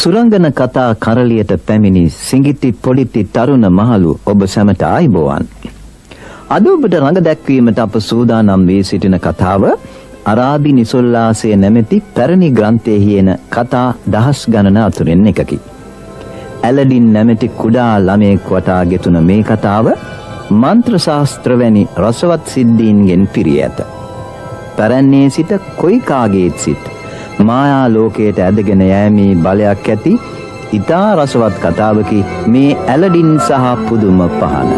සුරංගන කතා කරලියට පැමිණි සිඟිති පොලිති තරුණ මහලු ඔබ සැමට ආයිබෝවන්. අද ඔබට රඟ දැක්වීමට අප සූදානම් වී සිටින කතාව අරාබි නිසොල්ලාසය නැමැති පැරණි ග්‍රන්ථයෙහි එන කතා දහස් ගණන අතුරින් එකකි. ඇලඩින් නැමැති කුඩා ළමයෙක් වටා ගෙතුන මේ කතාව මන්ත්‍ර ශාස්ත්‍ර වැනි රසවත් සිද්ධීන්ගෙන් පිරී ඇත. පැරැන්නේ සිට කොයි කාගේත් සිට මායා ලෝකයට ඇදගෙන යෑමේ බලයක් ඇති ඉතා රසවත් කතාවකි මේ ඇලඩින් සහ පුදුම පහන.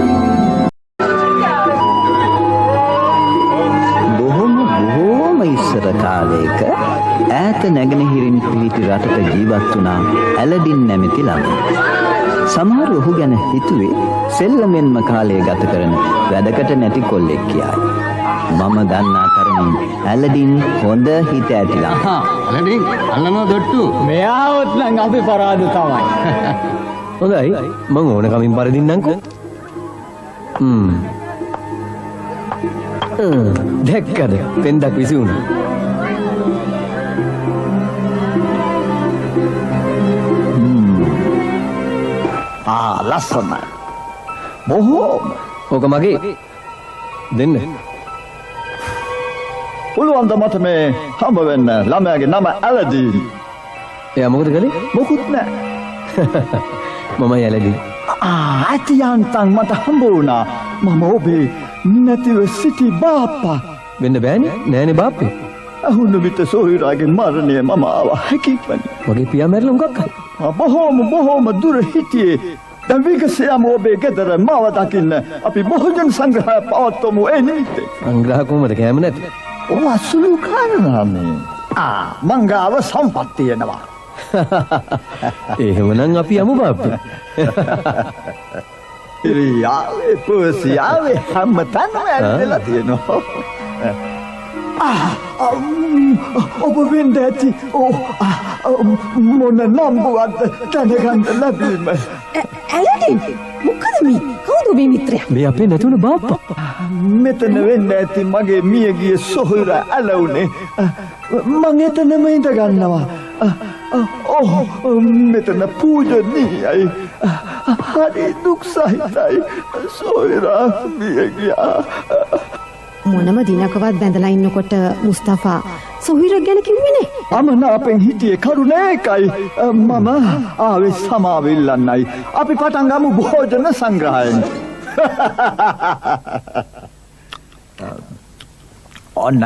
බොහෝම ඉස්සර කාලයක ඈත නැගෙනහිරින් පිහිටි රටක ජීවත් වුණා ඇලඩින් නැමැති ළමයා. සමහර ඔහු ගැන හිතුවේ සෙල්ලමෙන්ම කාලය ගත කරන වැඩකට නැති කොල්ලෙක් කියයි. මම දන්නා තරමින් ඇලඩින් හොඳ හිත ඇතිලා. ඇලඩින් අල්ලනවා දොට්ටු. මෙයාවත් නම් අපි පරාද තමයි. හොඳයි මං ඕන කමින් පරදින්නම්කෝ. දැක්කද පෙන්දක් විසි වුණා. ලස්සනයි. බොහෝම. ඕක මගේ දෙන්න. පුළුවන් ද මට මේ හම්බ වෙන්න ළමයාගේ නම ඇලඩින්. එයා මොකද කළේ? මොකුත් නෑ. මම ඇලඩින්. ඇතියන්තන් මට හම්බ වුණා. මම ඔබේ නැතිව සිටි බාප්පා. වෙන්න බෑනේ. නෑනේ බාප්පේ. අහුණු විට සොහිරාගේ මරණය මම ආවා හැකික්වනි. මගේ පියා මැරිලා මොකක් කරේ? බොහෝම දුර හිටියේ. දැන් විගසයම ඔබේ ගෙදර මාව දකින්න අපි භෝජන සංග්‍රහය පවත්වමු. ඒ නිමිත්තේ. සංග්‍රහ කොහමද කෑම නැති? ඔබ අසුළු කාරණානේ. මංගාව සම්පත් තියෙනවා. එහෙමනම් අපි යමු බාප්පේ. ඉරියාවේ පුසියාවේ හැමතැනම ඇදලා තියෙනවා. ඔබ වෙන්න ඇති. මොන නම්බුවක්ද දැනගන්න ලැබීම. ඇලඩින් මොකද මේ? කවුද ඔබේ මිත්‍රයා? මේ අපේ නැතුණ බාප්පා. මෙතන වෙන්න ඇති මගේ මියගිය සොහිර ඇලවුනේ. මං එතනම ඉඳ ගන්නවා. මෙතන පූජනීයයි. හරි දුක් සහිතයි. සොහිරා මිය ගියා. මොනම දිනකවත් බැඳලා ඉන්නකොට මුස්තෆා සොහිර ගැන කිව්වේ නේ. අමනාපෙන් හිටියේ කරුණ ඒකයි. මම ආවේ සමාවිල්ලන්නයි. අපි පටන් ගමු භෝජන සංග්‍රහයෙන්. ඔන්න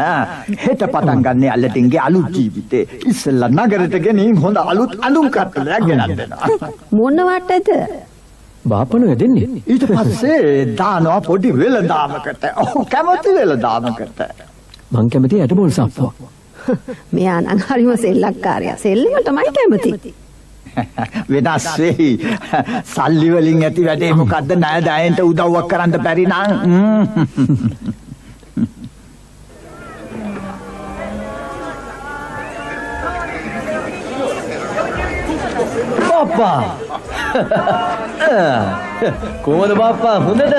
හෙට පටන් ගන්න ඇලඩින්ගේ අලුත් ජීවිතේ. ඉස්සෙල්ලා නගරෙට ගෙනින් හොඳ අලුත් අඳුම් කට්ටලයක් ගෙනත් දෙනවා. මොන වටද? බාප්පනෝ දෙන්නේ. ඊට පස්සේ දානවා පොඩි වෙළඳාමකට. ඔව් කැමති වෙළඳාමකට. මං කැමති ඇටබෝල් සප්පුවක්. මෙයා නම් හරිම සෙල්ලක්කාරයා. සෙල්ලමටමයි කැමති. වෙනස් වෙයි. සල්ලි වලින් ඇති වැඩේ මොකද්ද? ණය දායන්ට උදව්වක් කරන්න බැරි නම්. බාප්පා. කොහොමද බාප්පා හොඳද?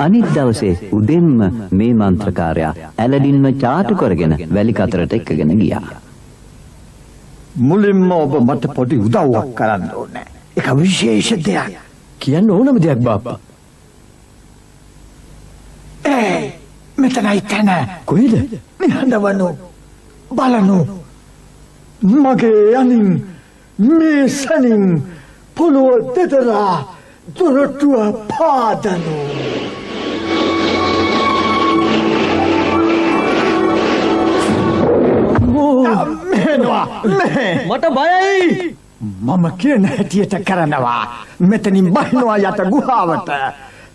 අනිත් දවසේ උදෙන්ම මේ මන්ත්‍රකාරයා ඇලඩින්ව චාටු කරගෙන වැලි කතරට එක්කගෙන ගියා. මුලින්ම ඔබ මට පොඩි උදව්වක් කරන්න ඕනේ. ඒක විශේෂ දෙයක්. කියන්න ඕනම දෙයක් බාප්පා. මෙතනයි තැන. කොහෙද? නිහඬවනු. බලනු. මගේ යනින් මේ සනින් පොළොව දෙදරා දොරටුව පාදනු. මෙහෙනවා. මට බයයි. මම කියන හැටියට කරනවා. මෙතනින් බහිනවා යට ගුහාවට.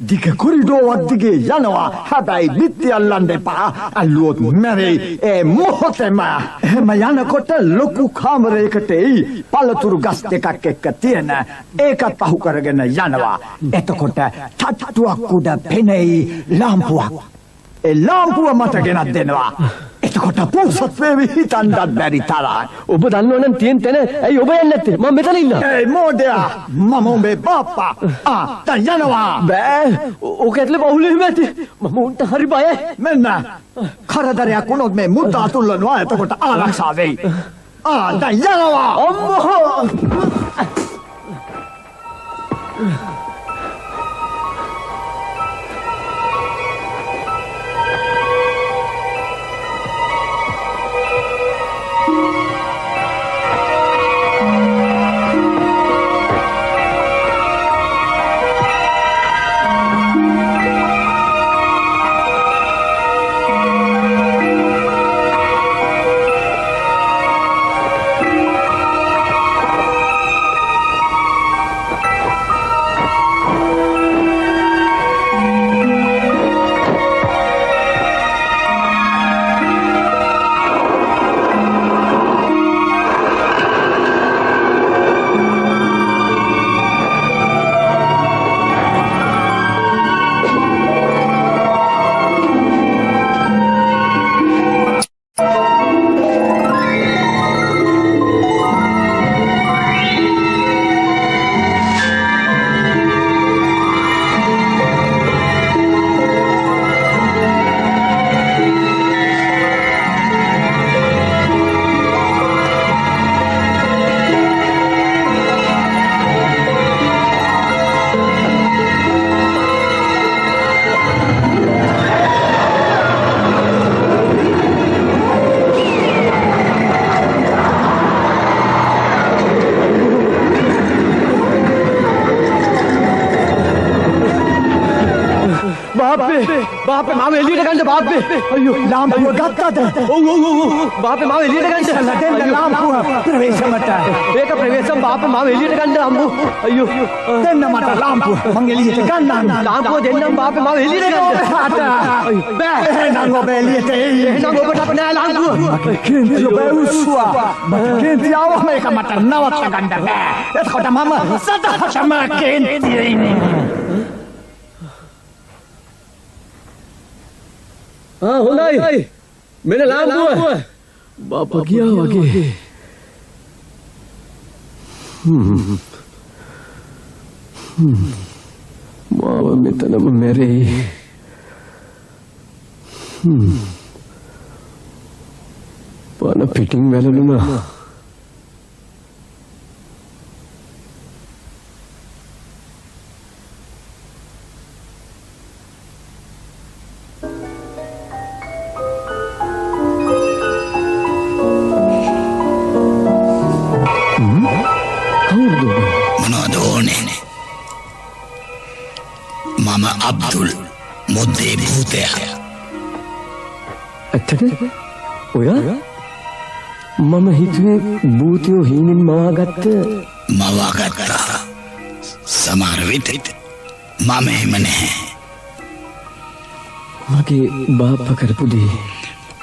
දිග කොරිඩෝවක් දිගේ යනවා. හැබැයි බිත්ති අල්ලන්න එපා. අල්ලුවොත් මැරෙයි ඒ මොහොතේම. එහෙම යනකොට ලොකු කාමරයකට එයි. පළතුරු ගස් දෙකක් එක්ක තියෙන. ඒකත් පහු කරගෙන යනවා. එතකොට තට්ටුවක් උඩ පෙනෙයි ලාම්පුවක්. ඒ ලාම්පුව මට ගෙනත් දෙනවා. එතකොට පොසත් වේවි හිතන්නත් බැරි තරම්. ඔබ දන්නවනම් තියෙන තැන ඇයි ඔබ යන්නේ නැත්තේ? මම මෙතන ඉන්නවා. ඒ මෝඩයා මම උඹේ බාප්පා. දැන් යනවා. බෑ. ඕක ඇතුලේ බහුල එහෙම ඇති. මම උන්ට හරි බයයි. මෙන්න කරදරයක් වුණොත් මේ මුද්දා තුල්ලනවා එතකොට ආරක්ෂා වෙයි. දැන් යනවා. අම්මෝ. बापे मावे एलिයට ගන්න बापे අයියෝ ලාම්පුව ගත්තද? ඔව් बापे මාව එළියට ගන්න දෙන්න ලාම්පුව ප්‍රවේශමට. ඒක ප්‍රවේශම් बापे මාව එළියට ගන්න අම්මෝ අයියෝ දෙන්න මට ලාම්පුව මං එළියට ගන්නම්. ලාම්පුව දෙන්නම් बापे මාව එළියට ගන්න බෑ එහෙනම් ඔබ එළියට එයි. එහෙනම් ඔබට අප නෑ ලාම්පුව කේන්ති ඔබ උස්සුවා. මට කේන්ති ආවම ඒක මට නවත්ත ගන්න බෑ. එතකොට මම සතහටම කේන්තියේ ඉන්නේ. හොඳයි මෙන්න ලාම්පුව බාපා ගියා වගේ මාව මෙතනම මැරෙයි පණ පිටින් වැළලුණා අබ්දුල් මුද්දේ භූතයා. ඇත්තද? ඔයා? මම හිතුවේ භූතයෝ හීනෙන් මවාගත්තා. සමහර විට මම එහෙම නැහැ. මගේ බාප්පා කරපු දේ.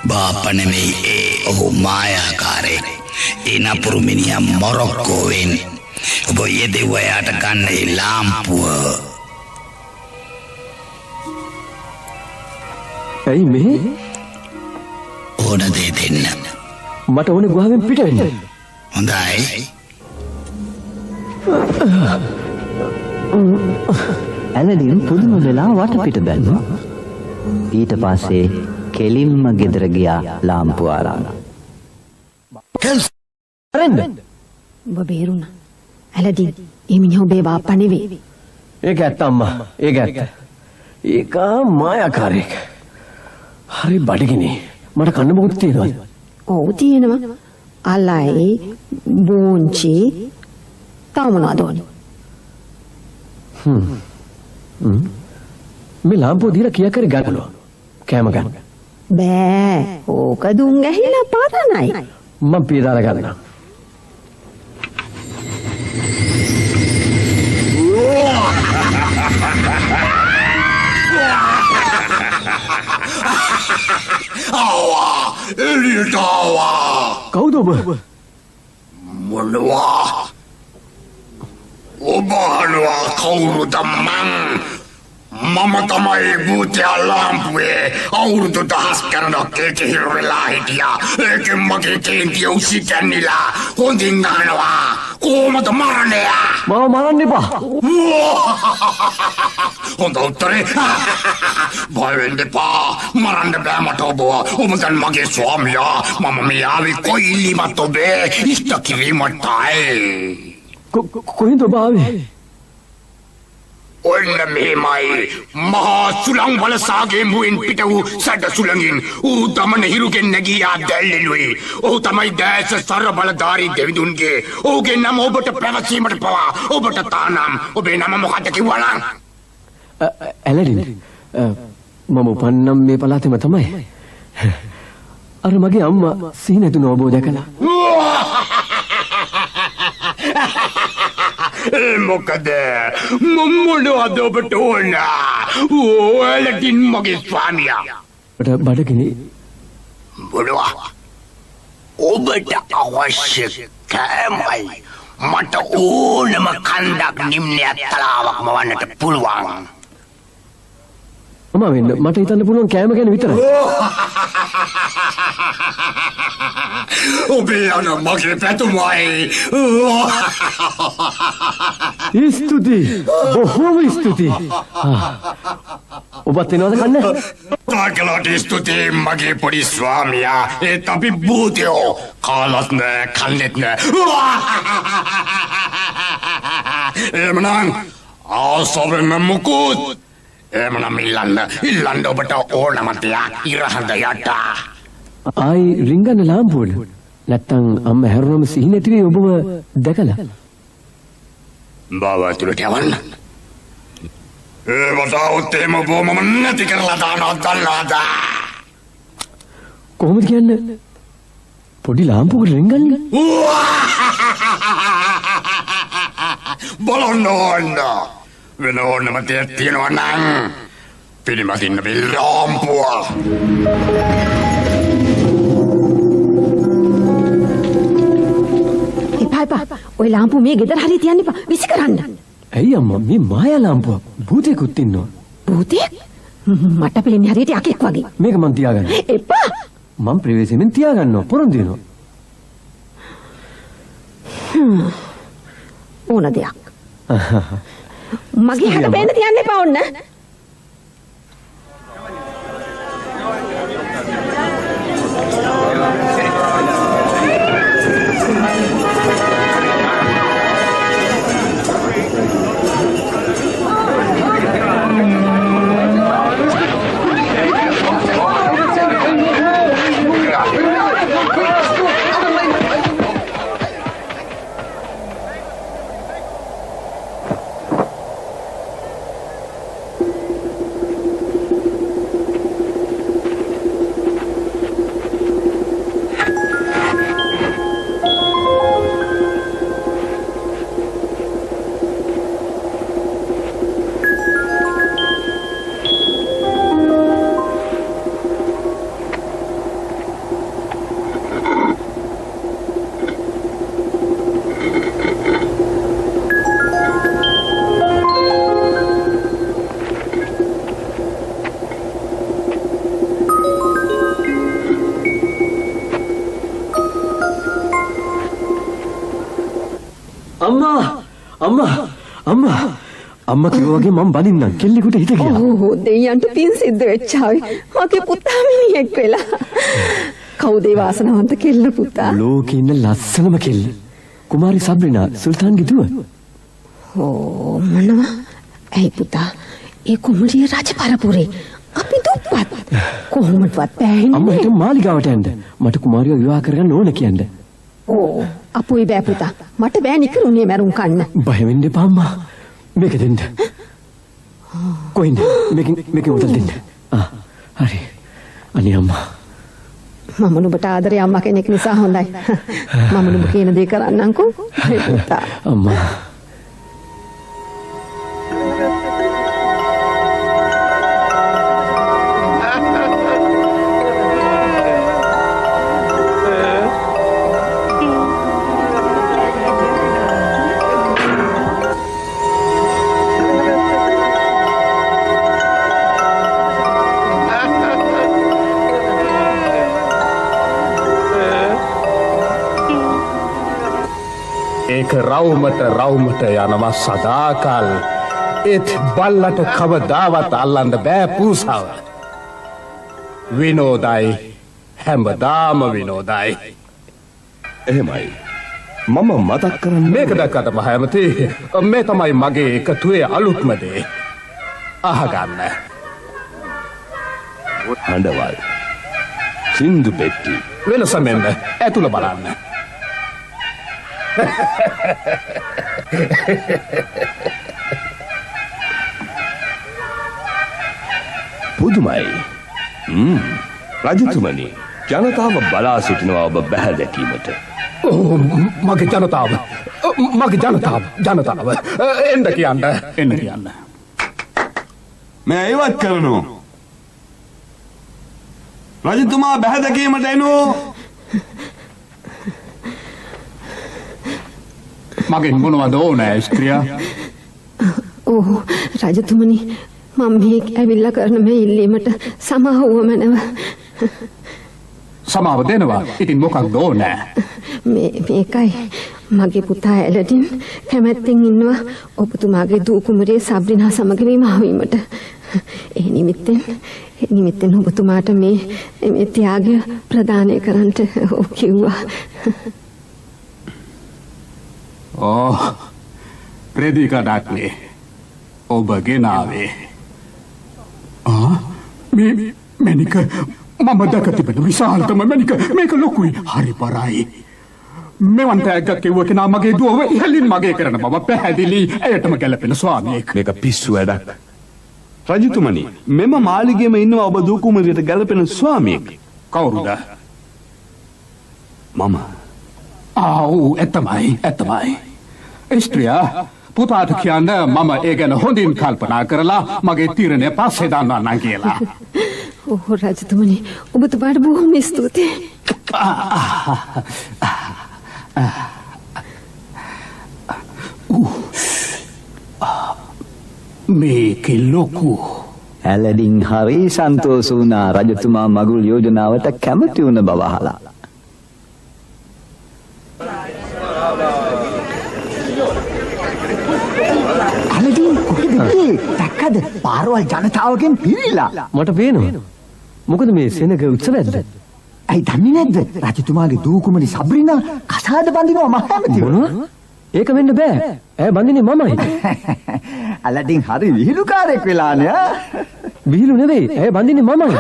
බාප්පා නෙමෙයි ඔහු මායාකාරයෙක්. ඒ නපුරු මිනිහා මොරොක්කෝවෙන්. ඔබ යෙදෙව්වයාට ගන්න ඒ ලාම්පුව. ඇයි මේ? ඕන දේ දෙන්න. මට ඕනේ ගුහාවෙන් පිට වෙන්න. හොඳයි. ඇලඩින් පුදුම වෙලා වටපිට බැලුවා. ඊට පස්සේ කෙලින්ම ගෙදර ගියා ලාම්පුව අරන්. රෙන්ද? ඔබ බේරුණා. ඇලඩින් ඒ මිනිහ ඔබේ බාප්පා නෙවෙයි. ඒක ඇත්ත අම්මා. ඒක ඇත්ත. ඒක මායාකාරයෙක්. හරි බඩගිනි. මට කන්න මොකද තියෙනවද? ඔව් තියෙනවා. අලයි බෝංචි තව මොනවද ඕනේ? මේ ලාම්පුව දීලා කීයක් හරි ගන්නවා. කෑම ගන්න. බෑ. ඕක දුම් ගැහිලා පරණයි. මම පීඩාලා ගන්නවා. ආවා එළියට ආවා. කවුද ඔබ? මොනවා? ඔබ අහනවා කවුරුද මං? මම තමයි භූතයා ලාම්පුවේ අවුරුදු 10 කරනක් ඒක හිර වෙලා හිටියා. ඒකෙන් මගේ කේන්තිය උසිතැන්නිලා හොඳින් අහනවා. කොහොමද මරන්නේ? මාව මරන්න එපා. හොඳ උත්තරේ. බය වෙන්න එපා. මරන්න බෑ මට ඔබ. ඔබ දැන් මගේ ස්වාමියා. මම මේ ආවේ කොයිලිමත් ඔබේ ඉෂ්ට කිරීමටයි. කොහෙන්ද ඔබ ආවේ? ඔන්න මෙහෙමයි මහා සුළං වලසාගේ මුවෙන් පිට වූ සැඩ සුළඟින් ඌ දමන හිරුගෙන් නැගී ආ දැල්ලෙලුයි. ඔහු තමයි දැස සර බලධාරී දෙවිඳුන්ගේ. ඔහුගේ නම ඔබට පැවසීමට පවා ඔබට තානම්. ඔබේ නම මොකද්ද කිව්වනම්? ඇලඩින්. මම උපන්නම් මේ පළාතෙම තමයි. අර මගේ අම්මා සීනතුන ඔබ දැකලා. මොකද මොනවද ඔබට ඕන? ඇලඩින් මගේ ස්වාමියා. බඩගිනි. මොනවා? ඔබට අවශ්‍ය කෑමයි. මට ඕනම කන්දක් නිම්නයක් තලාවක් මවන්නට පුළුවන්. අම්මා වෙන්න මට හිතන්න පුළුවන් කෑම ගැන විතරයි. ඔබේ අන මගේ පැතුමයි. ස්තුතියි. බොහෝම ස්තුතියි. ඔබත් එනවද කන්න? තාකලට ස්තුතියි මගේ පොඩි ස්වාමියා. ඒත් අපි භූතයෝ. කාලත් නෑ කන්නෙත් නෑ. එමනම් ආසවෙන්න මුකුත්. එමනම් ඉල්ලන්න ඔබට ඕනම දෙයක් ඉරහඳ යට. ආයි රිංගන්න ලාම්පුවද? නැත්තම් අම්මා හැරුණම සිහි නැති වෙයි ඔබව දැකලා. බාව ඇතුළට යවන්න. වතාවත් එම බොමම නැති කරලා දානවා දන්නවද? කොහොමද කියන්නේ? පොඩි ලාම්පුවකට රිංගන්නේ? බලන්න ඕන්න. වෙන ඕනම දෙයක් තියෙනවා නම් පිළිමදින්න මේ ලාම්පුව. එපා. ඔය ලාම්පුව මේ ගෙදර හරිය තියන්න එපා. විසි කරන්න. ඇයි අම්මා මේ මායා ලාම්පුව? භූතෙකුත් ඉන්නවා. භූතෙක්? මට පේන්නේ හරියට යකෙක් වගේ. මේක මං තියාගන්න. එපා. මං ප්‍රවේශයෙන් තියාගන්නවා. පොරොන්දු වෙනවා. ඕන දෙයක්. මගේ හට පේන්න තියන්න එපා ඔන්න. අම්මා කිව්වා වගේ මම බනින්නම් කෙල්ලෙකුට හිත ගියා. ඕ දෙයයන්ට පින් සිද්ධ වෙච්චාවි. මගේ පුතා මිනිහෙක් වෙලා. කවුද ඒ වාසනාවන්ත කෙල්ල පුතා? ලෝකේ ඉන්න ලස්සනම කෙල්ල. කුමාරි සබ්රිනා සුල්තාන්ගේ දුව. ඕ මොනවා? ඇයි පුතා? ඒ කුමරිය රජපරපුරේ. අපි දුප්පත්. කොහොමදවත් බෑනේ. අම්මා හිට මාලිගාවට යන්න. මට කුමාරියව විවාහ කරගන්න ඕන කියන්න. ඕ අපුයි බෑ පුතා. මට බෑ නිකරුණේ මැරුම් කන්න. බය වෙන්න එපා අම්මා. මේක දෙන්න. කොයින්ද? මේක උදල් දෙන්න. හරි. අනේ අම්මා. මම නුඹට ආදරේ අම්මා කෙනෙක් නිසා හොඳයි. මම නුඹ කියන දේ කරන්නම්කෝ. පුතා. අම්මා. ඒක රවුමට යනවා සදාකල්. ඒත් බල්ලට කවදාවත් අල්ලන්න බෑ පූසාව. විනෝදයි හැමදාම විනෝදයි. එහෙමයි. මම මතක් කරන්න මේක දැක්කට මහයමති මේ තමයි මගේ එකතුවේ අලුත්ම දේ. අහගන්න. හඬවල්. සින්දු පෙට්ටි. වෙනස මෙන්න ඇතුළ බලන්න. පුදුමයි. රජතුමනි, ජනතාව බලා සිටිනවා ඔබ බැහැ දැකීමට. මගේ ජනතාව එන්න කියන්න. මේ ඉවත් කරනු. රජතුමා බැහැ දැකීමට එනු. මගෙන් මොනවද ඕනෑ ස්ත්‍රියා? ඕ රජතුමනි මම මේ ඇවිල්ලා කරන මේ ඉල්ලීමට සමාව මැනව. සමාව දෙනවා. ඉතින් මොකක්ද ඕනෑ? මේකයි මගේ පුතා ඇලඩින් කැමැත්තෙන් ඉන්නවා ඔබතුමාගේ දූ කුමරිය සබ්රිනා සමග විවාහ වීමට. ඒ නිමිත්තෙන් ඔබතුමාට මේ ත්‍යාගය ප්‍රදානය කරන්නට කිව්වා. ප්‍රේදිකඩක්නේ ඔබ ගෙනාවේ. මැනික මම දැක තිබෙන විශාලතම මැනික. මේක ලොකුයි. හරි පරයි. මෙවන් තෑග්ගක් කිව්ව කෙනා මගේ දුවව ඉහළින් මගේ කරන බව පැහැදිලි. ඇයටම ගැලපෙන ස්වාමියෙක්. මේක පිස්සු වැඩක්. රජතුමනි, මෙම මාලිගයේම ඉන්නවා ඔබ දූ කුමරියට ගැලපෙන ස්වාමියෙක්. කවුරුද? මම. ඇත්තමයි. ස්ත්‍රියා පුතාට කියන්න මම ඒ ගැන හොඳින් කල්පනා කරලා මගේ තීරණය පස්සේ දන්වන්නම් කියලා. ඔව් රජතුමනි, ඔබතුමාට බොහොම ස්තුතියි. මේක ලොකු. ඇලඩින් හරි සන්තෝෂ වුණා රජතුමා මගුල් යෝජනාවට කැමති වුණ බව අහලා. ඇලඩින් කොහෙද ගියේ? දැක්කද? පාරවල් ජනතාවගෙන් පිරීලා. මට පේනවා. මොකද මේ සෙනග උත්සවයක්ද? ඇයි දන්නේ නැද්ද? රජතුමාගේ දූ කුමරි සබ්‍රිනා කසාද බඳිනවා මහමැති. මොනවා? ඒක වෙන්න බෑ. ඇය බඳින්නේ මමයි. ඇලඩින් හරි විහිළුකාරයෙක් වෙලානේ. විහිළු නෙවෙයි. ඇය බඳින්නේ මමයි.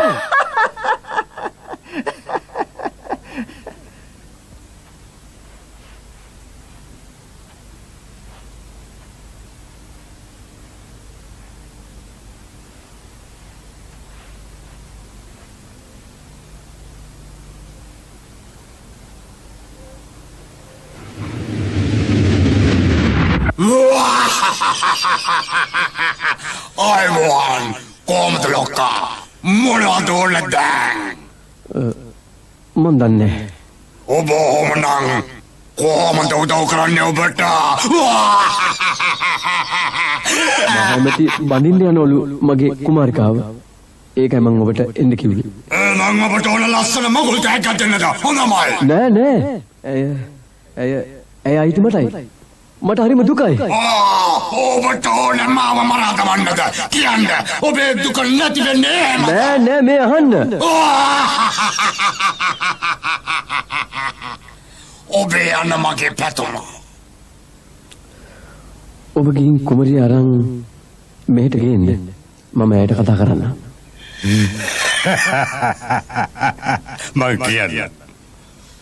අයිබෝන් කොහමද ලොක්කා? මොනවද ඕන දැන්? මන් දන්නේ. ඔබ ඔහොමනම් කොහොමද උදව් කරන්නේ ඔබට? මහමැති බඳින්න යනවලු මගේ කුමාරිකාව. ඒකයි මම ඔබට එන්න කිව්වේ. මම ඔබට ඕන ලස්සන මගුල් තෑග්ගක් දෙන්නද? හොඳමයි. නෑ. ඇය අයිතිමටයි. මට හරිම දුකයි. ඔබට ඕන මාව මරා දමන්නද? කියන්න. ඔබේ දුක නැති වෙන්නේ එහෙම. නෑ මේ අහන්න. ඔබේ යන්න මගේ පැතුම. ඔබ ගිහින් කුමරිය අරන් මෙහෙට ගේන්න. මම ඇයට කතා කරන්න. මං කියන්නේ.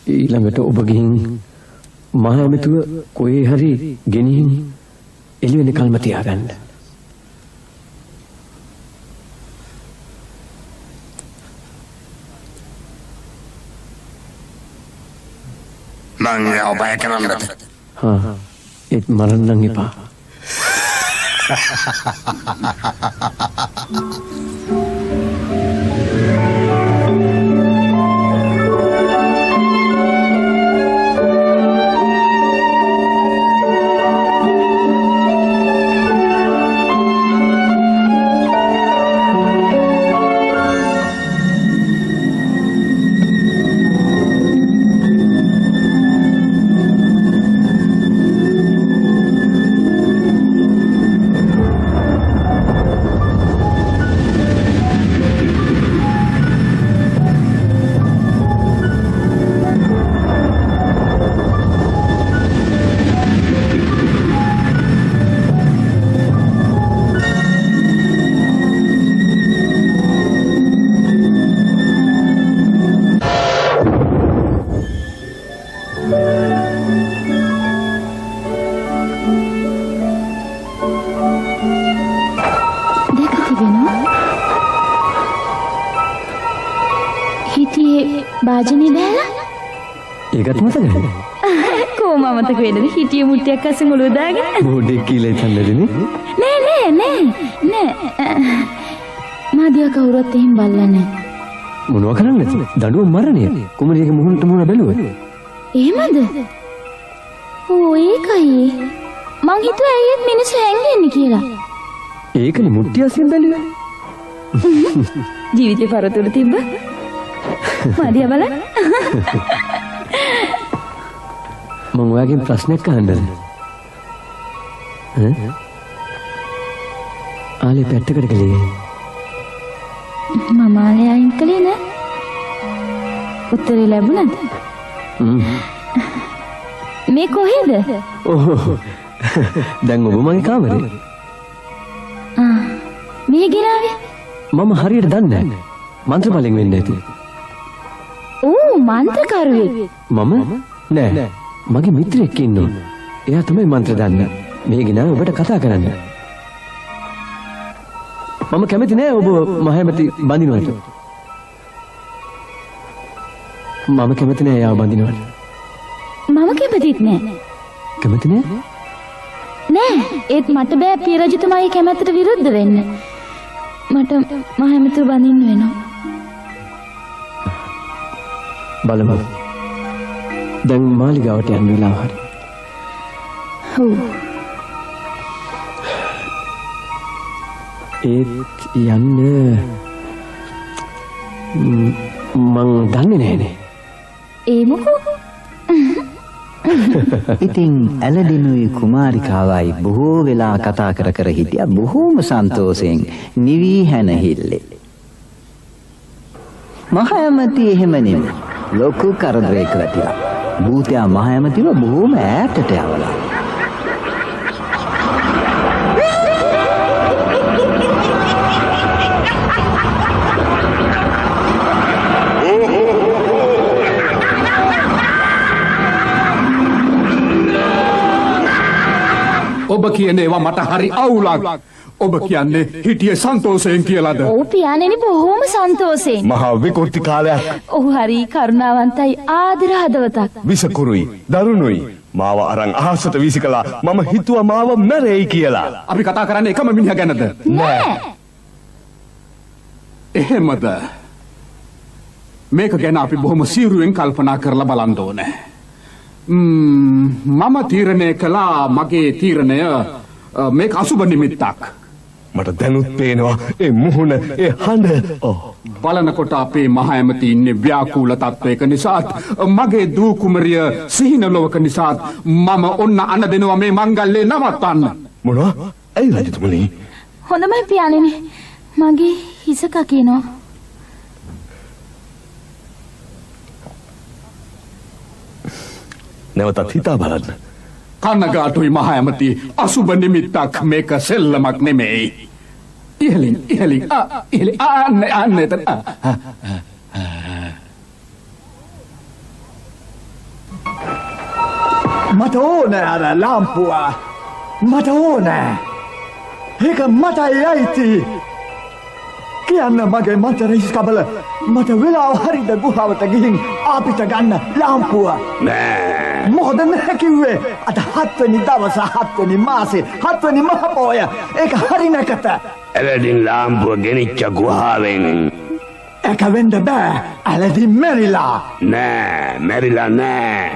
ඊළඟට ඔබ ගිහින් මහ ඇමතුව කොහේ හරි ගෙනිහින් එළි වෙන කල්ම තියාගන්න. මං ඔබ කරන්නද? ඒත් මරන්නම් එපා. වාජනේ බෑලා. ඒකත් මතකද? කොහොම මතක වෙන්නද? හිටිය මුට්ටියක් අස්සෙන් ඔලුව දාගෙන. බෝඩේ කියලා ඉතන්නදනේ. නෑ. මාදියා කවුරුත් එහෙම බල්ලා නෑ. මොනවා කරන්නද? දඬුවම් මරණය. කුමරියගේ මුහුණට මුහුණ බැලුවා. එහෙමද? ඕ ඒකයි. මං හිතුවා ඇයිත් මිනිස්සු හැංගෙන්නේ කියලා. ඒකනේ මුට්ටිය අස්සෙන් බැලුවා. ජීවිතේ පරතුරු තිබ්බ. මාදියා බලන්න. මම ඔයාගෙන් ප්‍රශ්නයක් අහන්නද? ආලේ පැත්තකට ගලේ. මම ආලේ අයින් කළේ නෑ. උත්තරේ ලැබුණද? මේ කොහෙද? දැන් ඔබ මගේ කාමරේ. මේ ගෙනාවේ? මම හරියට දන්නේ නැහැ. මන්ත්‍ර බලෙන් වෙන්නේ නැති. ඕ මන්ත්‍රකරුවෙක්. මම නෑ. මගේ මිත්‍රයෙක් ඉන්නවා. එයා තමයි මන්ත්‍ර දන්නේ. මේ ගෙනාවේ ඔබට කතා කරන්න. මම කැමති නෑ ඔබ මහමැති බඳිනවට. මම කැමති නෑ එයාව බඳිනවට. මම කැමතිත් නෑ. කැමති නෑ? නෑ. ඒත් මට බෑ පිය රජතුමාගේ කැමැත්තට විරුද්ධ වෙන්න. මට මහමැතිව බඳින්න වෙනවා. බලමු. දැන් මාලිගාවට යන්න වෙලාව හරි. ඔව්. ඒත් යන්න මං දන්නේ නෑනේ. ඒ මොකෝ? ඉතින් ඇලඩිනුයි කුමාරිකාවයි බොහෝ වෙලා කතා කර හිටියා බොහෝම සන්තෝෂයෙන් නිවි හැනහිල්ලේ. මහයමති එහෙම නෙමෙයි. ලොකු කරදරයක වැටිලා. භූතයා මහයමතිව බොහෝම ඈතට යවලා. ඔබ කියන ඒවා මට හරි අවුලක්. ඔබ කියන්නේ හිටියේ සන්තෝෂයෙන් කියලාද? ඔව් පියාණෙනි බොහොම සන්තෝෂයෙන්. මහා විකෘති කාලයක්. ඔව් හරි කරුණාවන්තයි ආදර හදවතක්. විසකුරුයි දරුණුයි මාව අරන් අහසට විසිකලා මම හිතුවා මාව මැරෙයි කියලා. අපි කතා කරන්නේ එකම මිනිහා ගැනද? නෑ. එහෙමද? මේක ගැන අපි බොහොම සීරුවෙන් කල්පනා කරලා බලන්න ඕනේ. මම තීරණය කළා මගේ තීරණය මේක අසුබ නිමිත්තක්. මට දැනුත් පේනවා ඒ මුහුණ ඒ හඬ. බලනකොට අපේ මහ ඇමති ඉන්නේ ව්‍යාකූල තත්වයක නිසාත් මගේ දූ කුමරිය සිහින ලොවක නිසාත් මම ඔන්න අන දෙනවා මේ මංගල්‍යය නවත්තන්න. මොනවා? ඇයි රජතුමනි? හොඳමයි පියාණෙනි. මගේ හිස කකිනවා. නැවතත් හිතා බලන්න. කන්නගාටුයි මහ ඇමති අසුබ නිමිත්තක් මේක සෙල්ලමක් නෙමෙයි. ඉහලින් අන්න එතන. මට ඕනේ අර ලාම්පුව. මට ඕනේ. ඒක මටයි අයිති. කියන්න මගේ මන්ත්‍ර ඉස්කබල මට වෙලාව හරිද ගුහාවට ගිහින් අපිට ගන්න ලාම්පුව. නෑ. මොකද නැහැ කිව්වේ? අද 7 වෙනි දවස 7 වෙනි මාසේ 7 වෙනි මහ පොය. ඒක හරි නැකත. ඇලඩින් ලාම්පුව ගෙනිච්ච ගුහාවෙන්. ඒක වෙන්න බෑ. ඇලඩින් මැරිලා. නෑ මැරිලා නෑ.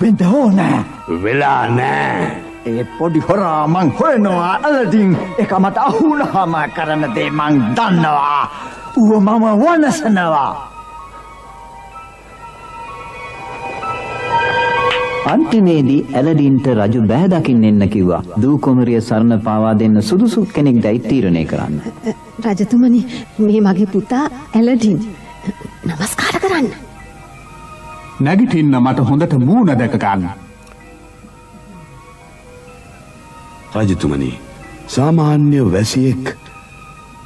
වෙන්න ඕනේ. වෙලා නෑ. ඒ පොඩි හොරා මං හොයනවා ඇලඩින්. ඒක මට අහුනහම කරන දේ මං දන්නවා. ඌව මම වනසනවා. අන්තිමේදී ඇලඩින්ට රජු බෑ දකින්න එන්න කිව්වා. දූ කුමරිය සරණ පාවා දෙන්න සුදුසු කෙනෙක් දැයි තීරණය කරන්න. රජතුමනි මේ මගේ පුතා ඇලඩින්. නමස්කාර කරන්න. නැගිටින්න මට හොඳට මූණ දැක ගන්න. රජතුමනි, සාමාන්‍ය වැසියෙක්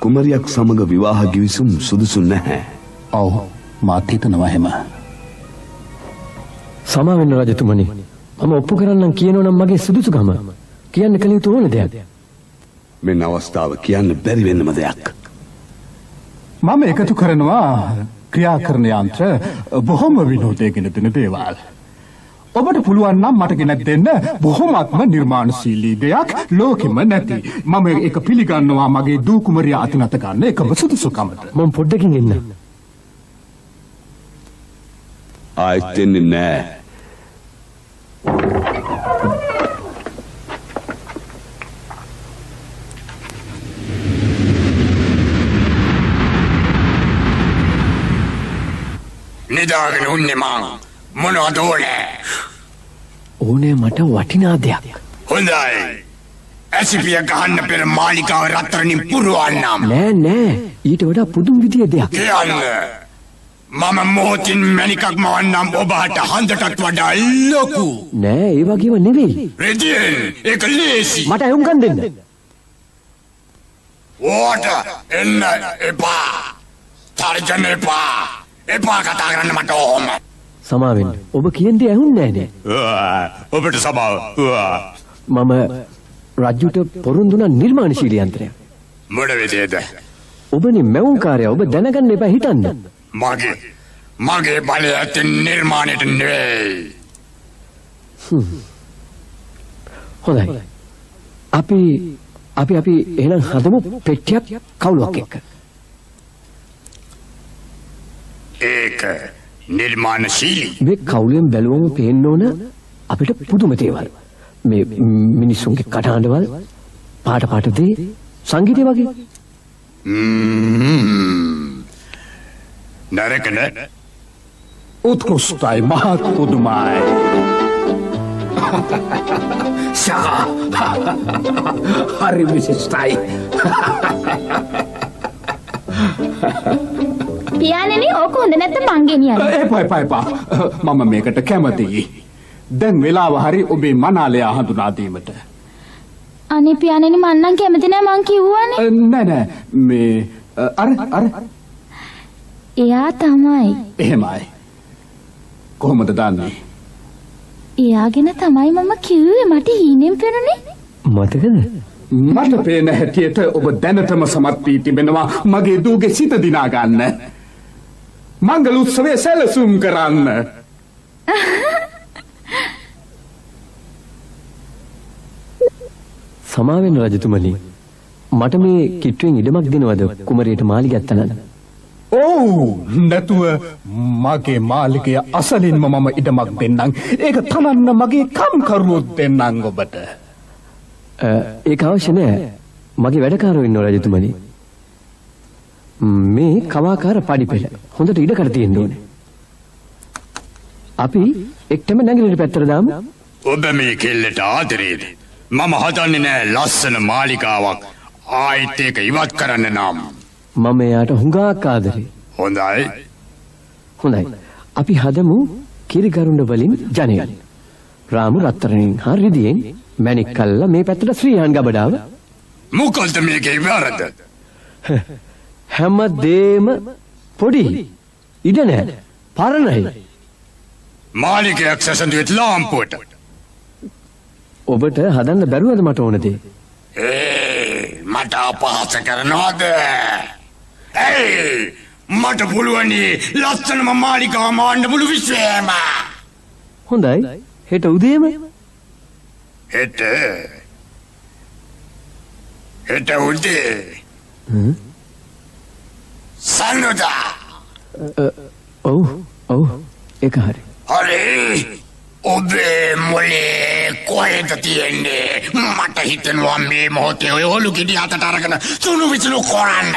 කුමරියක් සමග විවාහ ගිවිසුම් සුදුසු නැහැ. ඔව් මාත් හිතනවා එහෙම. සමා වෙන්න රජතුමනි. මම ඔප්පු කරන්නම් කියනවනම් මගේ සුදුසුකම. කියන්න කල යුතු ඕන දෙයක්. මෙන්න අවස්ථාව කියන්න බැරි වෙන්නම දෙයක්. මම එකතු කරනවා ක්‍රියාකරණ යන්ත්‍ර බොහොම විනෝදයෙන් දෙන දේවල්. ඔබට පුළුවන් නම් මට ගෙනත් දෙන්න බොහොමත්ම නිර්මාණශීලී දෙයක් ලෝකෙම නැති. මම ඒක පිළිගන්නවා මගේ දූ කුමරිය අතිනත ගන්න එකම සුදුසුකමට. මම පොඩ්ඩකින් එන්න. ආයෙත් දෙන්නේ නෑ. නිදාගෙන උන්නේ මං මොනවද ඕනේ? ඕනේ මට වටිනා දෙයක්. හොඳයි. ඇසිපිය ගහන්න පෙර මාලිකාව රත්තරනින් පුරවන්නම්. නෑ ඊට වඩා පුදුම විදිය දෙයක්. කියන්න. මම මොහොතින් මැණිකක් මවන්නම් ඔබට හන්දටත් වඩා ලොකු. නෑ ඒ වගේම නෙවෙයි. රෙදියෙන් ඒක ලේසි. මට අයුම්කම් දෙන්න. ඕට එන්න එපා. තර්ජන එපා. එපා කතා කරන්න මට ඕම. සමාවෙන්න. ඔබ කියන දේ ඇහුන්නේ නෑනේ. ඔබට සමාව. මම රජුට පොරොන්දුන නිර්මාණශීලී යන්ත්‍රයක්. මොන විදියද? ඔබනේ මැවුම්කාරයා ඔබ දැනගන්න එපා හිතන්න. මගේ බලය ඇති නිර්මාණයට නෙවෙයි. හොඳයි. අපි එහෙනම් හදමු පෙට්ටියක් කවුලක් එක්ක. ඒක නිර්මාණශීලී. මේ කවුලෙන් බැලුවම පේන්න ඕන අපිට පුදුම දේවල්. මේ මිනිස්සුන්ගේ කටහඬවල්, පාට දේ, සංගීතය වගේ. නරක නෑ. උත්කෘෂ්ටයි මහත් පුදුමයි. හරි විශිෂ්ටයි. පියාණෙනි ඕක හොඳ නැත්නම් මං ගෙනියන්න. එපා. මම මේකට කැමතියි. දැන් වෙලාව හරි ඔබේ මනාලයා හඳුනා දීමට. අනේ පියාණෙනි මං නම් කැමති නෑ මං කිව්වනේ. නෑ මේ අර එයා තමයි. එහෙමයි. කොහොමද දන්නේ? එයාගෙන තමයි මම කිව්වේ මට හීනෙන් පෙනුනේ. මතකද? මට පේන හැටියට ඔබ දැනටම සමත් වී තිබෙනවා මගේ දූගේ සිත දිනා ගන්න. මංගල උත්සවයේ සැලසුම් කරන්න. සමාවෙන්න රජතුමනි. මට මේ කිට්ටුවෙන් ඉඩමක් දෙනවද කුමරියට මාලිගයක් තනන්න? ඔව් නැතුව මගේ මාලිකය අසලින්ම මම ඉඩමක් දෙන්නම්. ඒක තනන්න මගේ කම්කරුවොත් දෙන්නම් ඔබට. ඒක අවශ්‍ය නෑ. මගේ වැඩකාරයෝ ඉන්නවා රජතුමනි. මේ කවාකාර පඩිපෙළ හොඳට ඉඩකට තියෙන්න ඕනේ. අපි එක්ටම නැගිටින පැත්තට දාමු. ඔබ මේ කෙල්ලට ආදරේද? මම හදන්නේ නෑ ලස්සන මාලිකාවක්. ආයිත් ඒක ඉවත් කරන්න නම්. මම එයාට හුඟක් ආදරේ. හොඳයි. අපි හදමු කිරිගරුඬ වලින් ජනේල්. රාමු රත්තරන්ෙන් හා රිදියෙන් මැණික් කල්ලා මේ පැත්තට ශ්‍රීහාන් ගබඩාව. මොකද්ද මේකේ වැරද්ද? හැම දෙම පොඩි ඉඩ නෑ. පරණයි. මාලිකයක් සැසඳුවෙත් ලාම්පුවට. ඔබට හදන්න බැරුවද මට ඕන දේ? මට අපහාස කරනවද? මට පුළුවනි ලස්සනම මාලිකාව මවන්න මුළු විශ්වයම. හොඳයි. හෙට උදේම හෙට උදේ සන්නෝදා. ඔව් ඒක හරි. හරි. ඔබේ මොලේ කොහෙද තියෙන්නේ? මට හිතෙනවා මේ මොහොතේ ඔය ඔලු ගෙඩි අතට අරගෙන සුණු විසුණු කරන්න.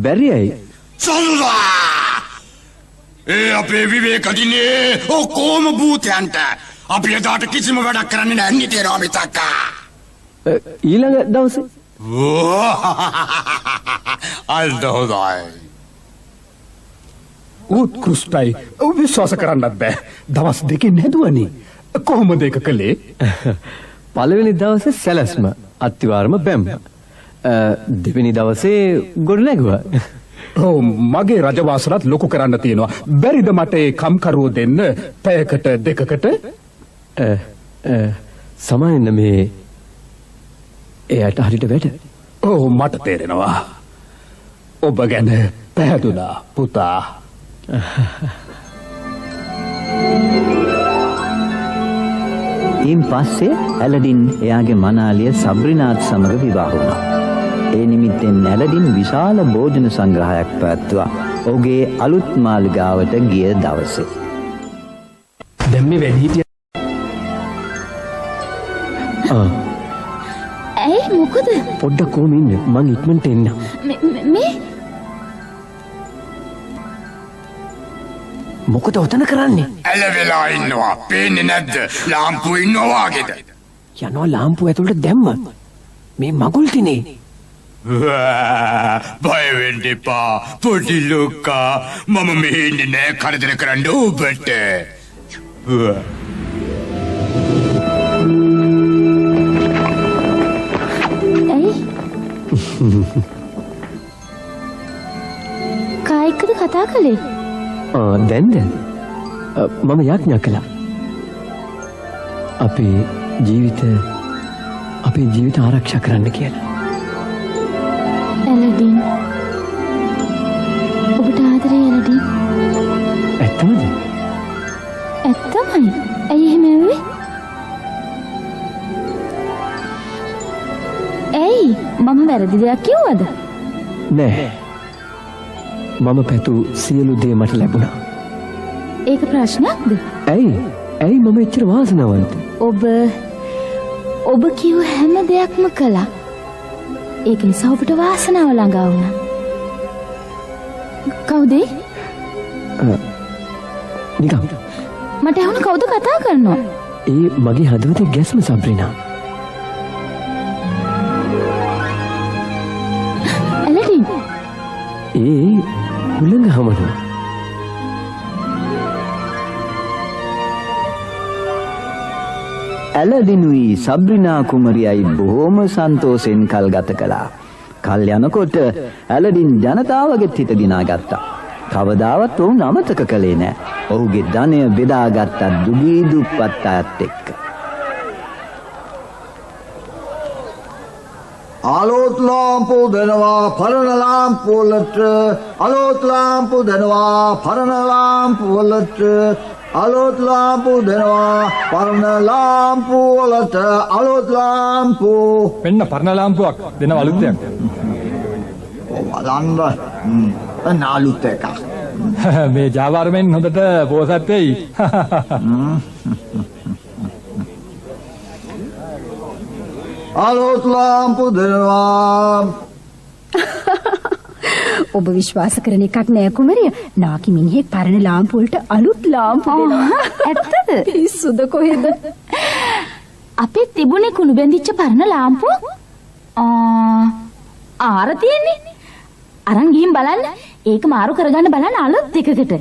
බැරියයි. සල්වා! අපේ විවේක දිනේ ඔක්කොම භූතයන්ට. අපි එදාට කිසිම වැඩක් කරන්නේ නැහැ නිතරම මිතක්ක. ඊළඟ දවසේ අල්දෝදයි. උත්කෘෂ්ටයි. විශ්වාස කරන්නත් බෑ. දවස් දෙකකින් හැදුවනේ. කොහොමද ඒක කළේ? පළවෙනි දවසේ සැලැස්ම අත්තිවාරම බැම්ම. දෙවෙනි දවසේ ගොඩ නැගුවා. ඔව් මගේ රජවාසලත් ලොකු කරන්න තියෙනවා. බැරිද මට ඒ කම්කරුවෝ දෙන්න පැයකට දෙකකට? සමාවෙන්න මේ එයාට හරියට වැඩ. ඔව් මට තේරෙනවා. ඔබ ගැන පැහැදුනා පුතා. ඊන් පස්සේ ඇලඩින් එයාගේ මනාලිය සබ්‍රිනාත් සමග විවාහ වුණා. ඒ නිමිත්තෙන් ඇලඩින් විශාල භෝජන සංග්‍රහයක් පැවැත්තුවා. ඔහුගේ අලුත් මාලිගාවට ගිය දවසේ. දැන් මේ වැඩිහිටිය ඇයි මොකද පොඩ්ඩක් කොහොම ඉන්න මං ඉක්මනට එන්න. මේ මොකද ඔතන කරන්නේ? ඇලවෙලා ඉන්නවා. පේන්නේ නැද්ද? ලාම්පුව ඉන්නවා වගේද? යනවා ලාම්පුව ඇතුළට දැම්ම. මේ මගුල් තිනේ. බය වෙන්න එපා පොඩි ලොක්කා. මම මෙහෙ ඉන්නේ නෑ කරදර කරන්න ඔබට. ඇයි කායිකද කතා කළේ? දැන්ද මම යාඥා කළා. අපේ ජීවිත ආරක්ෂා කරන්න කියලා. ඇලඩින් ඔබට ආදරේ ඇලඩින්. ඇත්තමද? ඇත්තමයි. ඇයි එහෙම ඇව්වේ? ඇයි මම වැරදි දෙයක් කිව්වද? නෑ. මම පැතු සියලු දේ මට ලැබුණා. ඒක ප්‍රශ්නයක්ද? ඇයි මම එච්චර වාසනාවන්ත? ඔබ කිව් හැම දෙයක්ම කළා. ඒක නිසා ඔබට වාසනාව ළඟා වුණා. කවුද? නිකම්. මට ඇහුණ කවුද කතා කරනවා? ඒ මගේ හදවතේ ගැස්ම සබ්‍රිනා. ඇලඩින්. ඒ හුළඟ හමනවා. ඇලඩිනුයි සබ්‍රිනා කුමරියයි බොහොම සන්තෝෂෙන් කල් ගත කළා. කල් යනකොට ඇලඩින් ජනතාවගෙත් හිත දිනාගත්තා. කවදාවත් ඔවුන් අමතක කළේ නෑ. ඔහුගේ ධනය බෙදාගත්ත දුගී දුප්පත් අයත් එක්ක. අලුත් ලාම්පු දෙනවා පරණ ලාම්පු වලට. අලුත් ලාම්පු දෙනවා පරණ ලාම්පු වලට. අලුත් ලාම්පු දෙනවා පරණ ලාම්පු වලට. අලුත් ලාම්පු. මෙන්න පරණ ලාම්පුවක් දෙනවා අලුත් එකක්. බලන්න අලුත් එකක්. මේ ජාවාරමෙන් හොඳට පෝසත් වෙයි. අලුත් ලාම්පු දෙනවා. ඔබ විශ්වාස කරන එකක් නෑ කුමරිය. නාකි මිනිහෙක් පරණ ලාම්පු වලට අලුත් ලාම්පු දෙනවා. ඇත්තද? පිස්සුද කොහෙද? අපේ තිබුණේ කුණු බැඳිච්ච පරණ ලාම්පුව. ආර තියෙන්නේ. අරන් ගිහින් බලන්න. ඒක මාරු කරගන්න බලන්න අලුත් එකකට.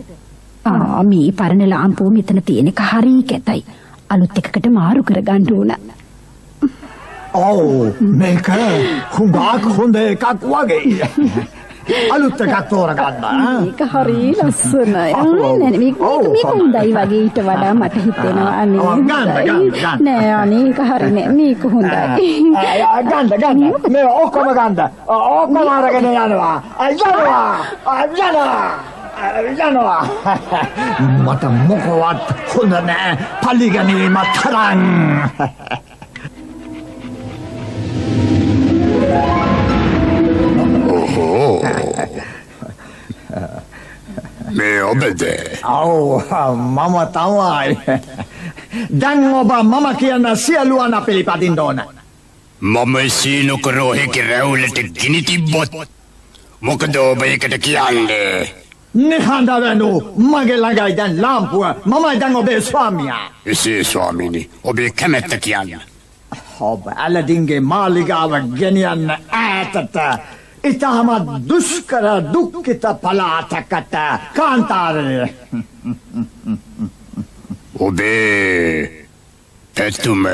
මේ පරණ ලාම්පුව මෙතන තියෙන එක හරිය කැතයි. අලුත් එකකට මාරු කරගන්න ඕන. ඔව් මේක හුඟක් හොඳ එකක් වගේ. අලුත් එකක් තෝරගන්න. මේක හරිය ලස්සනයි. මේක හොඳයි වගේ ඊට වඩා මට හිතෙනවා. නෑ අනේ ඒක හරිය නෑ. මේක හොඳයි. ගන්න මේ ඔක්කොම ගන්න. ඔක්කොම අරගෙන යනවා. යනවා. මට මොකවත් හොඳ නෑ. පල්ලිගැනීම තරම්. මේ ඔබද? ඔව් මම තමයි. දැන් ඔබ මම කියන සියලු අන පිළිපදින්න ඕන. මම සීනු කරෝහෙක රැවුලට ගිනි තිබ්බොත් මොකද ඔබ ඒකට කියන්නේ? නිහඬ වෙනු. මගේ ළඟයි දැන් ලාම්පුව. මමයි දැන් ඔබේ ස්වාමියා. එසේ ස්වාමීනි ඔබේ කැමැත්ත කියන්න. ඔබ ඇලඩින්ගේ මාලිගාව ගෙනියන්න ඈතට. ඉතාම දුෂ්කර දුක්ඛිත පළාතකට කාන්තාරය. ඔබේ පැතුම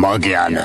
මගයන.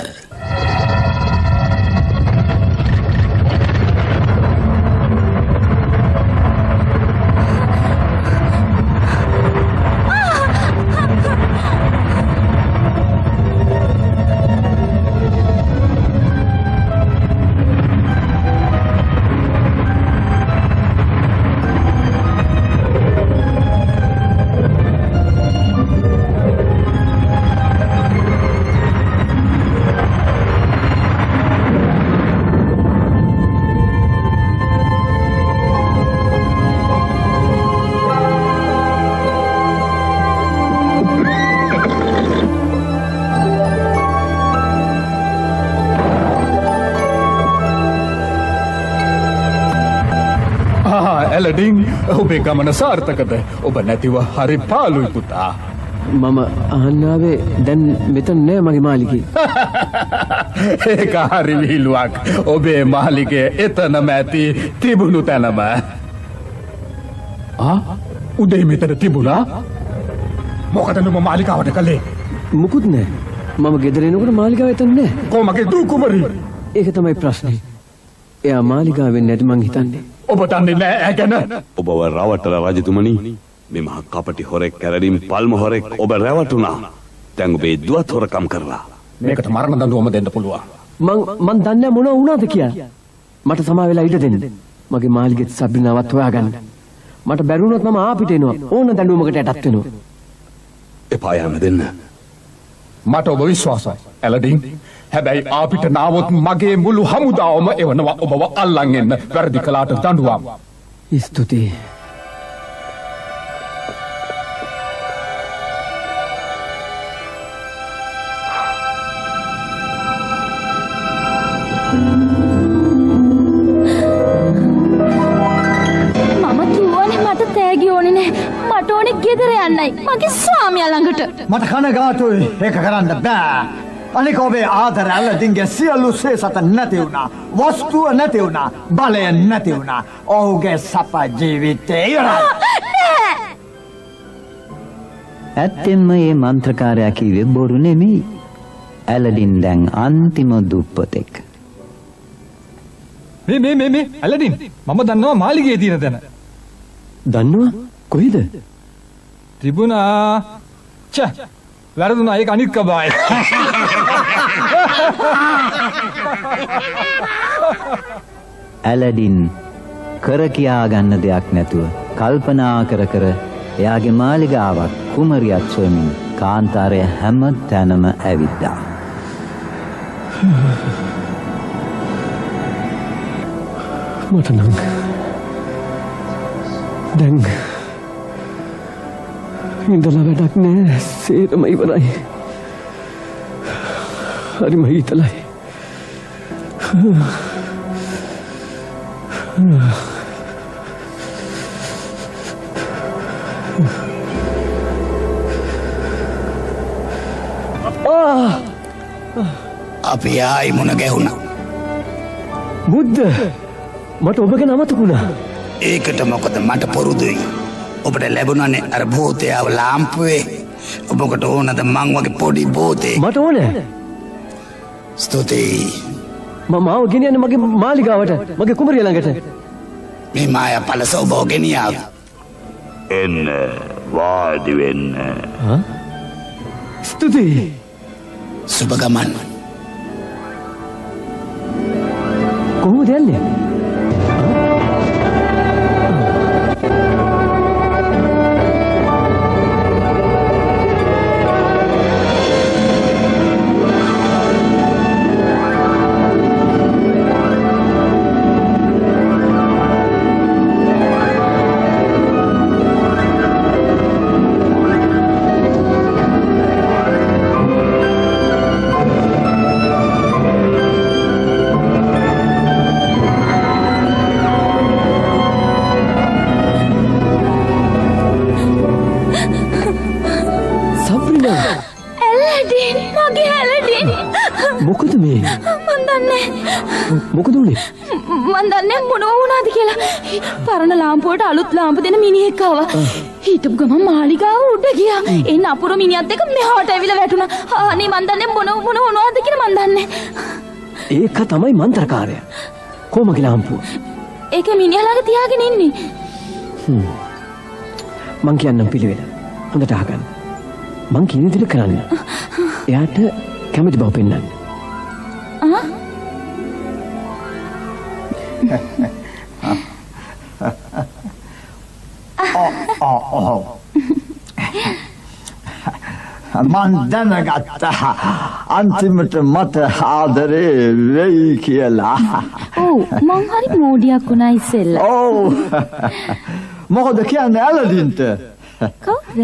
ඇලඩින් ඔබේ ගමන සාර්ථකද? ඔබ නැතිව හරි පාළුයි පුතා. මම අහන්නාවේ දැන් මෙතන නෑ මගේ මාලිගේ. ඒක හරි විහිළුවක්. ඔබේ මාලිගේ එතනම ඇති තිබුණු තැනම. උදේ මෙතන තිබුණා? මොකටද ඔබ මාලිකාවට කළේ? මුකුත් නෑ. මම ගෙදර එනකොට මාලිගාව එතන නෑ. කොමගේ දූ කුමරි? ඒක තමයි ප්‍රශ්නේ. එයා මාලිගාවෙන් නැති මං හිතන්නේ. ඔබ දන්නේ නෑ ඈ ගැන? ඔබව රවට්ටලා රජතුමනි මේ මහා කපටි හොරෙක් කැරඩින් පල්ම හොරෙක් ඔබ රැවටුණා. දැන් ඔබේ දුවත් හොරකම් කරලා. මේකට මරණ දඬුවම දෙන්න පුළුවන්. මං දන්නේ මොනවා වුණාද කියලා. මට සමා වෙලා ඉඩ දෙන්න. මගේ මාලිගෙත් සබ්රිනාවත් හොයාගන්න. මට බැරුණොත් මම ආපිට එනවා. ඕන දඬුවමකට යටත් වෙනවා. එපා යන්න දෙන්න. මට ඔබ විශ්වාසයි ඇලඩින්. හැබැයි ආපිට නාවොත් මගේ මුළු හමුදාවම එවනවා ඔබව අල්ලන් එන්න. වැරදි කළාට දඬුවම්. ස්තුතියි. මට ඕනේ ගෙදර යන්නයි මගේ ස්වාමියා ළඟට. මට කනගාටුයි ඒක කරන්න බෑ. අනික ඔබේ ආදර ඇලඩින්ගේ සියලු සේසත නැති වුණා. වස්තුව නැති වුණා. බලය නැති වුණා. ඔහුගේ සප ජීවිතේ ඉවරයි. ඇත්තෙන්ම මේ මන්ත්‍රකාරයා කිව්වේ බොරු නෙමෙයි. ඇලඩින් දැන් අන්තිම දුප්පතෙක්. මේ ඇලඩින් මම දන්නවා මාලිගයේ තියෙන තැන. දන්නවා? කොහෙද? තිබුණා. වැරදුනා ඒක අනිත් කබායි. ඇලඩින් කර කියා ගන්න දෙයක් නැතුව කල්පනා කර එයාගේ මාලිගාවක් කුමරියක් සොයමින් කාන්තාරය හැම තැනම ඇවිද්දා. මට නම් දැන් ඉඳලා වැඩක් නෑ. සේරම ඉවරයි. හරිම හිතලයි. අපි ආයි මුණ ගැහුණා. බුද්ධ මට ඔබ ගැන අමතකුණා. ඒකට මොකද මට පුරුදුයි. ඔබට ලැබුණානේ අර භූතයාව ලාම්පුවේ. ඔබකට ඕනද මං වගේ පොඩි භූතේ? මට ඕනේ. ස්තුතියි. මම ආව ගෙනියන්නේ මගේ මාලිගාවට මගේ කුමරිය ළඟට. මේ මායා පලස ඔබව ගෙනියාව. එන්න වාඩි වෙන්න. ස්තුතියි. සුබ ගමන්. කොහොමද යන්නේ? මොකද මේ? මන් දන්නේ. මොකද උනේ? මන් දන්නේ මොනවා වුණාද කියලා. පරණ ලාම්පුවට අලුත් ලාම්පු දෙන මිනිහෙක් ආවා. හිටපු ගමන් මාලිගාව උඩ ගියා. ඒ නපුරු මිනිහත් එක්ක මෙහාට ඇවිල්ලා වැටුණා. අනේ මන් දන්නේ මොන වුණාද කියලා මන් දන්නේ. ඒක තමයි මන්ත්‍රකාරයා. කොමගේ ලාම්පුව? ඒකේ මිනිහා ළඟ තියාගෙන ඉන්නේ. මං කියන්නම් පිළිවෙල. හොඳට අහගන්න. මං කියන විදිහට කරන්න. එයාට කැමති බව පෙන්වන්න. මන් දැනගත්තා අන්තිමට මට ආදරේ වෙයි කියලා. ඔව් මං හරි මෝඩියක් වුණා ඉස්සෙල්ලා. ඔව් මොකද කියන්නේ ඇලඩින්ට? කවුද?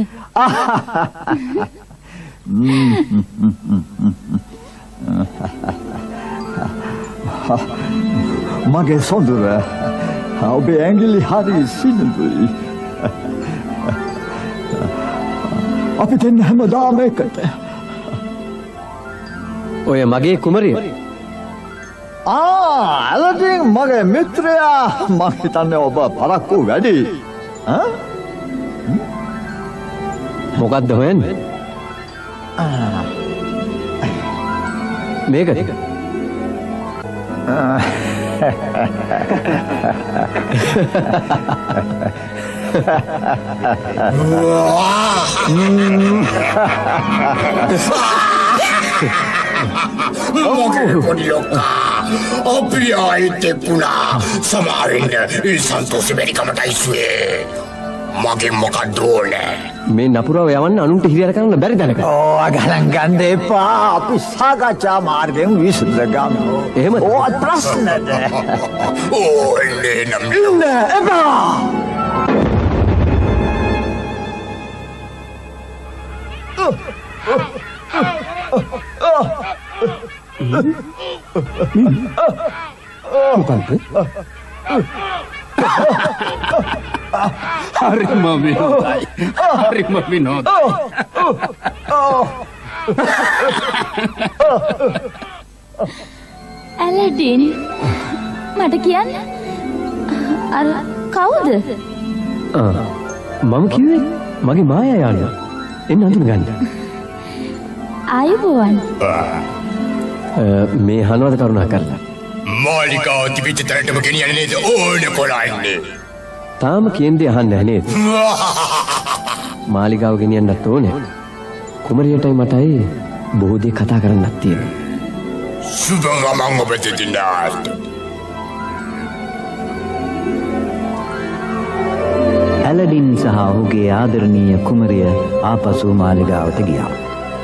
මගේ සොඳුර ඔබේ ඇඟිලි හරි සිනිඳුයි. අපි දෙන්න හැමදාම එකට. ඔය මගේ කුමරිය. ඇලඩින් මගේ මිත්‍රයා මම හිතන්නේ ඔබ පරක්කු වැඩි. මොකද්ද හොයන්නේ? මේකද? මොකේ පොඩි ලොක්කා අපි ආයිත් එක්ුණා සමාවෙන්න ඒ සන්තෝෂ බැරිකමට අයිසුවේ මගේ මොකක්ද ඕනේ මේ නපුරව යවන්න අනුන්ට හිරියර කරන්න බැරි දැනක. ගණන් ගන්න එපා අපි සාකච්ඡා මාර්ගයෙන් විසඳගමු. එහෙමද? ප්‍රශ්නද? ඕන්නේ නම් එපා. මොකන්ද? හරිම විනෝදයි. හරිම විනෝදයි. ඇලඩින් මට කියන්න අර කවුද? මම කිව්වේ මගේ මායා යාළුවා. එන්න අඳුන ගන්න. ආයුබෝවන්. මේ හනවද කරුණා කරලා. මාලිකාව තිබිච්ච තැනටම ගෙනියන්නේ නේද ඕනේ කොලන්නේ තාම කියන්නේ අහන්නේ නැහැ නේද? මාලිගාව ගෙනියන්නත් ඕනේ. කුමරියටයි මටයි බොහෝ දේ කතා කරන්නත් තියෙනවා. සුබංගමං ඔබට දිනාත්. ඇලඩින් සහ ඔහුගේ ආදරණීය කුමරිය ආපසු මාලිගාවට ගියා.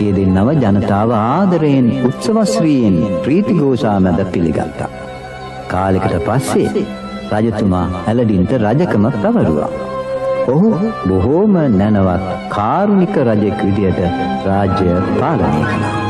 ඒ දෙන්නව ජනතාව ආදරයෙන් උත්සවශ්‍රීයෙන් ප්‍රීතිഘോഷා මැද පිළිගත්තා. කාලෙකට පස්සේ රජතුමා ඇලඩින්ට රජකම පැවරුවා. ඔහු බොහෝම නැනවත් කාරුණික රජෙක් විදියට රාජ්‍ය පාලනය කළා.